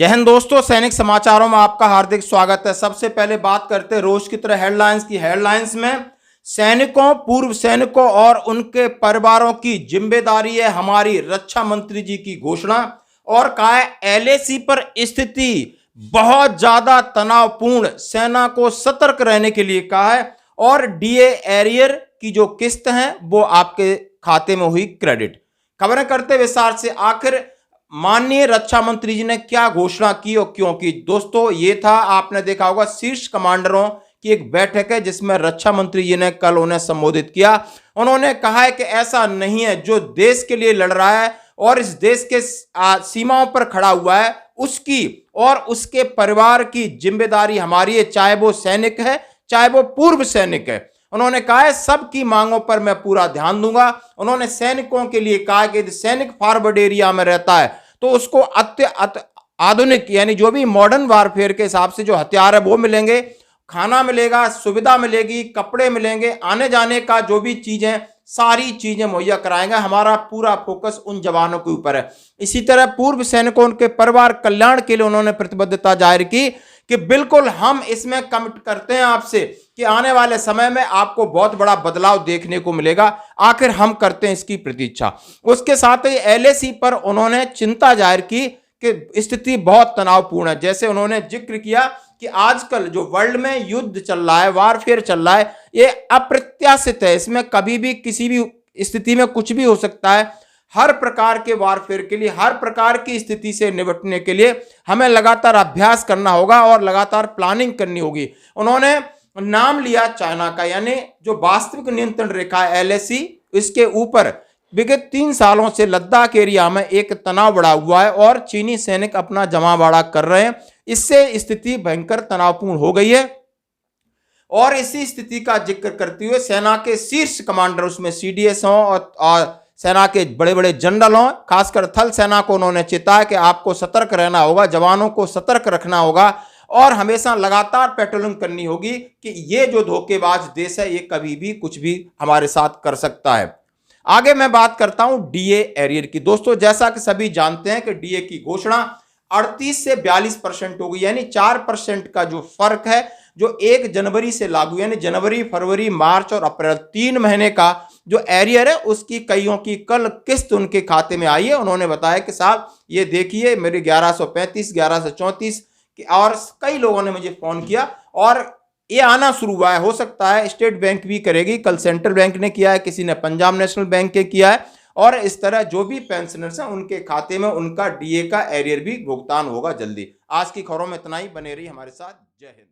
जय हिंद दोस्तों, सैनिक समाचारों में आपका हार्दिक स्वागत है। सबसे पहले बात करते हैं रोज की तरह हेडलाइंस की। हेडलाइंस में सैनिकों, पूर्व सैनिकों और उनके परिवारों की जिम्मेदारी है हमारी, रक्षा मंत्री जी की घोषणा। और कहा है एलएसी पर स्थिति बहुत ज्यादा तनावपूर्ण, सेना को सतर्क रहने के लिए कहा है। और डीए एरियर की जो किस्त है वो आपके खाते में हुई क्रेडिट। खबरें करते विस्तार से। आखिर माननीय रक्षा मंत्री जी ने क्या घोषणा की और क्यों की? दोस्तों, ये था, आपने देखा होगा, शीर्ष कमांडरों की एक बैठक है जिसमें रक्षा मंत्री जी ने कल उन्हें संबोधित किया। उन्होंने कहा है कि ऐसा नहीं है, जो देश के लिए लड़ रहा है और इस देश के सीमाओं पर खड़ा हुआ है उसकी और उसके परिवार की जिम्मेदारी हमारी है, चाहे वो सैनिक है चाहे वो पूर्व सैनिक है। उन्होंने कहा है सबकी मांगों पर मैं पूरा ध्यान दूंगा। उन्होंने सैनिकों के लिए कहा कि यदि सैनिक फॉरवर्ड एरिया में रहता है तो उसको आधुनिक यानी जो भी मॉडर्न वारफेयर के हिसाब से जो हथियार है वो मिलेंगे, खाना मिलेगा, सुविधा मिलेगी, कपड़े मिलेंगे, आने जाने का जो भी चीजें, सारी चीजें मुहैया कराएंगे। हमारा पूरा फोकस उन जवानों के ऊपर है। इसी तरह पूर्व सैनिकों, उनके परिवार कल्याण के लिए उन्होंने प्रतिबद्धता जाहिर की कि बिल्कुल हम इसमें कमिट करते हैं आपसे कि आने वाले समय में आपको बहुत बड़ा बदलाव देखने को मिलेगा। आखिर हम करते हैं इसकी प्रतीक्षा। उसके साथ ही एलएसी पर उन्होंने चिंता जाहिर की कि स्थिति बहुत तनावपूर्ण है। जैसे उन्होंने जिक्र किया कि आजकल जो वर्ल्ड में युद्ध चल रहा है, वारफेयर चल रहा है, ये अप्रत्याशित है। इसमें कभी भी किसी भी स्थिति में कुछ भी हो सकता है। हर प्रकार के वारफेयर के लिए, हर प्रकार की स्थिति से निपटने के लिए हमें लगातार अभ्यास करना होगा और लगातार प्लानिंग करनी होगी। उन्होंने नाम लिया चाइना का, यानी जो वास्तविक नियंत्रण रेखा है एलएसी, इसके ऊपर विगत 3 सालों से लद्दाख एरिया में एक तनाव बढ़ा हुआ है और चीनी सैनिक अपना जमावड़ा कर रहे हैं। इससे स्थिति भयंकर तनावपूर्ण हो गई है। और इसी स्थिति का जिक्र करते हुए सेना के शीर्ष कमांडर, उसमें सीडीएस हों और सेना के बड़े बड़े जनरल हों, खासकर थल सेना को उन्होंने चेताया कि आपको सतर्क रहना होगा, जवानों को सतर्क रखना होगा और हमेशा लगातार पेट्रोलिंग करनी होगी कि ये जो धोखेबाज देश है ये कभी भी कुछ भी हमारे साथ कर सकता है। आगे मैं बात करता हूं डीए एरियर की। दोस्तों, जैसा कि सभी जानते हैं कि डीए की घोषणा 38 से 42% हो गई, यानी 4% का जो फर्क है जो 1 जनवरी से लागू, यानी जनवरी, फरवरी, मार्च और अप्रैल 3 महीने का जो एरियर है उसकी कईयों की कल किस्त उनके खाते में आई है। उन्होंने बताया कि साहब ये देखिए मेरे 1135, 1134 और कई लोगों ने मुझे फोन किया और ये आना शुरू हुआ है। हो सकता है स्टेट बैंक भी करेगी, कल सेंट्रल बैंक ने किया है, किसी ने पंजाब नेशनल बैंक के किया है और इस तरह जो भी पेंशनर्स हैं उनके खाते में उनका डीए का एरियर भी भुगतान होगा जल्दी। आज की खबरों में इतना ही। बने रही हमारे साथ। जय हिंद।